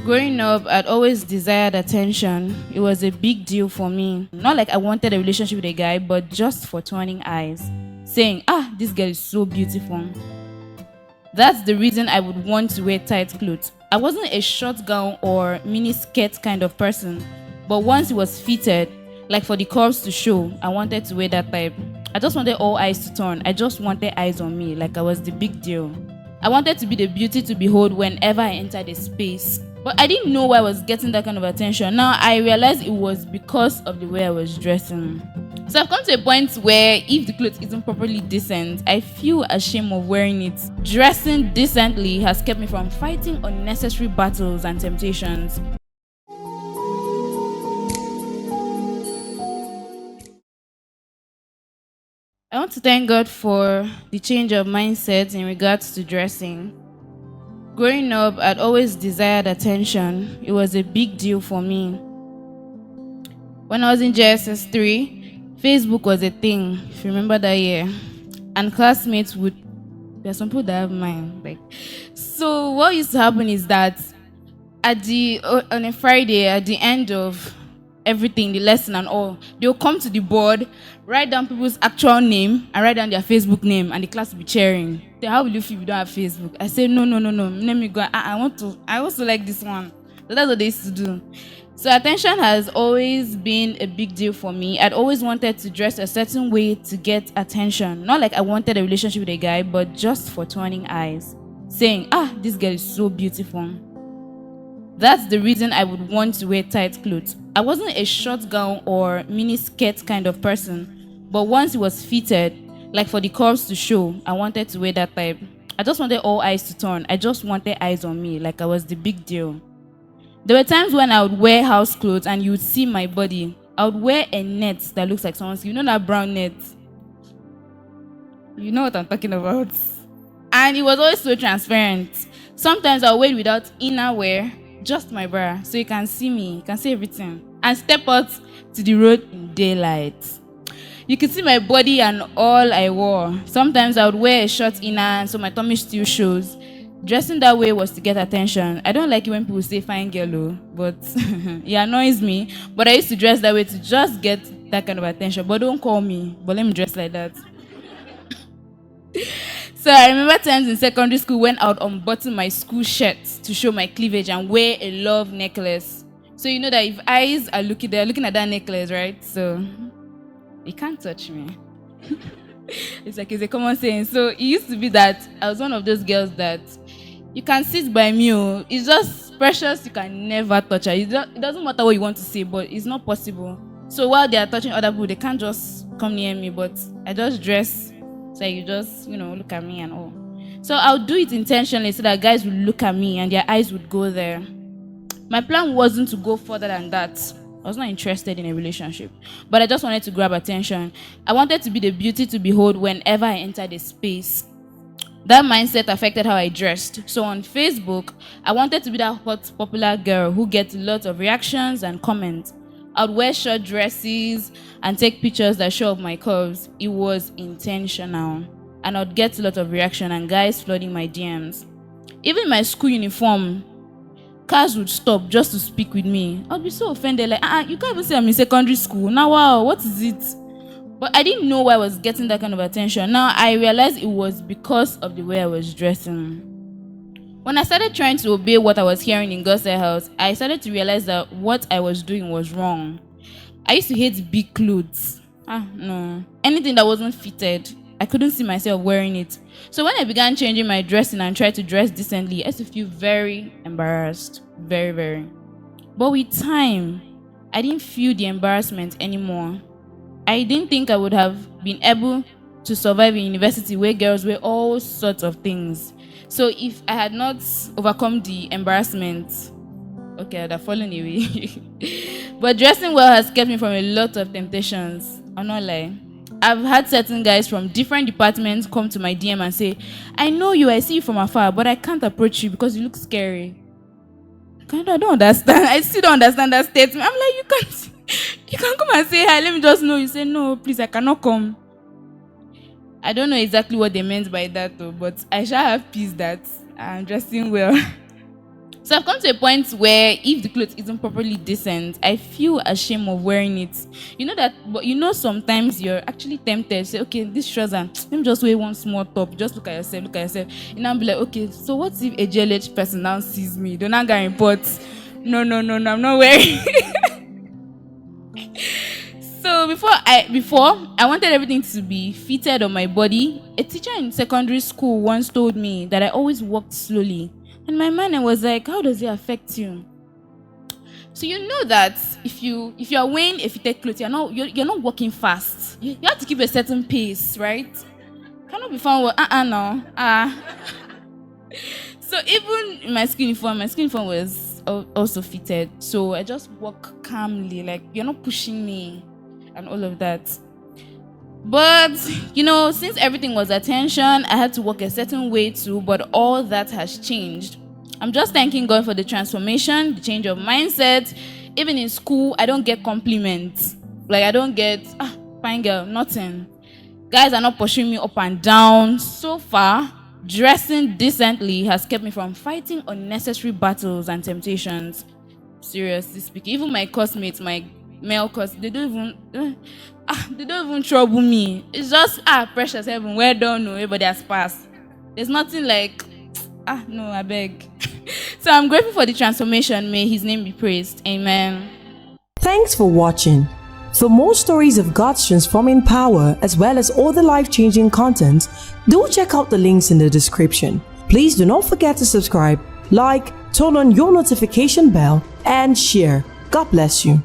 Growing up, I'd always desired attention. It was a big deal for me. Not like I wanted a relationship with a guy, but just for turning eyes. Saying, this girl is so beautiful. That's the reason I would want to wear tight clothes. I wasn't a short gown or mini skirt kind of person, but once it was fitted, like for the curves to show, I wanted to wear that type. I just wanted all eyes to turn. I just wanted eyes on me, like I was the big deal. I wanted to be the beauty to behold whenever I entered a space. But I didn't know why I was getting that kind of attention. Now I realized it was because of the way I was dressing. So I've come to a point where if the clothes isn't properly decent, I feel ashamed of wearing it. Dressing decently has kept me from fighting unnecessary battles and temptations. I want to thank God for the change of mindset in regards to dressing. Growing up, I'd always desired attention. It was a big deal for me. When I was in JSS 3, Facebook was a thing, if you remember that year. And classmates would, there's some people that have mine. So what used to happen is that on a Friday, at the end of everything, the lesson and all, they'll come to the board, write down people's actual name and write down their Facebook name, and the class will be cheering. Then how will you feel if you don't have Facebook? I say no. Let me go. I also like this one. So that's what they used to do. So attention has always been a big deal for me. I'd always wanted to dress a certain way to get attention. Not like I wanted a relationship with a guy, but just for turning eyes. Saying, this girl is so beautiful. That's the reason I would want to wear tight clothes. I wasn't a short gown or mini skirt kind of person, but once it was fitted, like for the curves to show, I wanted to wear that type. I just wanted all eyes to turn. I just wanted eyes on me, like I was the big deal. There were times when I would wear house clothes and you would see my body. I would wear a net that looks like someone's. You know that brown net? You know what I'm talking about. And it was always so transparent. Sometimes I'll wear it without inner wear, just my bra, so you can see me, you can see everything, and step out to the road in daylight. You can see my body and all I wore. Sometimes I would wear a short inner so my tummy still shows. Dressing that way was to get attention. I don't like it when people say fine girl, but it annoys me. But I used to dress that way to just get that kind of attention. But don't call me, but let me dress like that. So I remember times in secondary school when I would unbutton my school shirt to show my cleavage and wear a love necklace. So you know that if eyes are looking, they're looking at that necklace, right? So you can't touch me. It's a common saying. So it used to be that I was one of those girls that you can sit by me. It's just precious. You can never touch her. It doesn't matter what you want to say, but it's not possible. So while they are touching other people, they can't just come near me. But I just dress so you just, look at me and all. So I'll do it intentionally so that guys will look at me and their eyes would go there. My plan wasn't to go further than that. I was not interested in a relationship, but I just wanted to grab attention. I wanted to be the beauty to behold whenever I entered a space. That mindset affected how I dressed. So on Facebook, I wanted to be that hot, popular girl who gets lots of reactions and comments. I'd wear short dresses and take pictures that show off my curves. It was intentional. And I'd get a lot of reaction and guys flooding my DMs. Even my school uniform, cars would stop just to speak with me. I'd be so offended, like, you can't even say I'm in secondary school. Now, wow, what is it? But I didn't know why I was getting that kind of attention. Now, I realized it was because of the way I was dressing. When I started trying to obey what I was hearing in God's house, I started to realize that what I was doing was wrong. I used to hate big clothes. No. Anything that wasn't fitted, I couldn't see myself wearing it. So when I began changing my dressing and tried to dress decently, I used to feel very embarrassed. Very, very. But with time, I didn't feel the embarrassment anymore. I didn't think I would have been able to survive in university where girls wear all sorts of things. So if I had not overcome the embarrassment, okay, I'd have fallen away. But dressing well has kept me from a lot of temptations. I'll not lie. I've had certain guys from different departments come to my DM and say, I know you, I see you from afar, but I can't approach you because you look scary. I don't understand. I still don't understand that statement. I'm like, you can't come and say hi, let me just know. You say, no, please, I cannot come. I don't know exactly what they meant by that though, but I shall have peace that I'm dressing well. So I've come to a point where if the clothes isn't properly decent, I feel ashamed of wearing it. You know that, but you know sometimes you're actually tempted to say, okay, this trouser, let me just wear one small top. Just look at yourself, look at yourself. And I'll be like, okay, so what if a GLH person now sees me? Don't I get reports? No, I'm not wearing. So before I wanted everything to be fitted on my body. A teacher in secondary school once told me that I always walked slowly. In my mind, I was like, how does it affect you? So you know that if you are wearing a fitted clothes, you're not walking fast. You have to keep a certain pace, right? Cannot be found with no. So even in my school uniform was also fitted. So I just walk calmly, like you're not pushing me and all of that. But, since everything was attention, I had to walk a certain way too, but all that has changed. I'm just thanking God for the transformation, the change of mindset. Even in school, I don't get compliments. Like, I don't get, fine girl, nothing. Guys are not pursuing me up and down. So far, dressing decently has kept me from fighting unnecessary battles and temptations. Seriously speaking, even my classmates, my male cause they don't even trouble me. It's just precious heaven, well done, no, everybody has passed. There's nothing like no, I beg. So I'm grateful for the transformation. May his name be praised. Amen. Thanks for watching. For more stories of God's transforming power as well as all the life-changing content, do check out the links in the description. Please do not forget to subscribe, like, turn on your notification bell, and share. God bless you.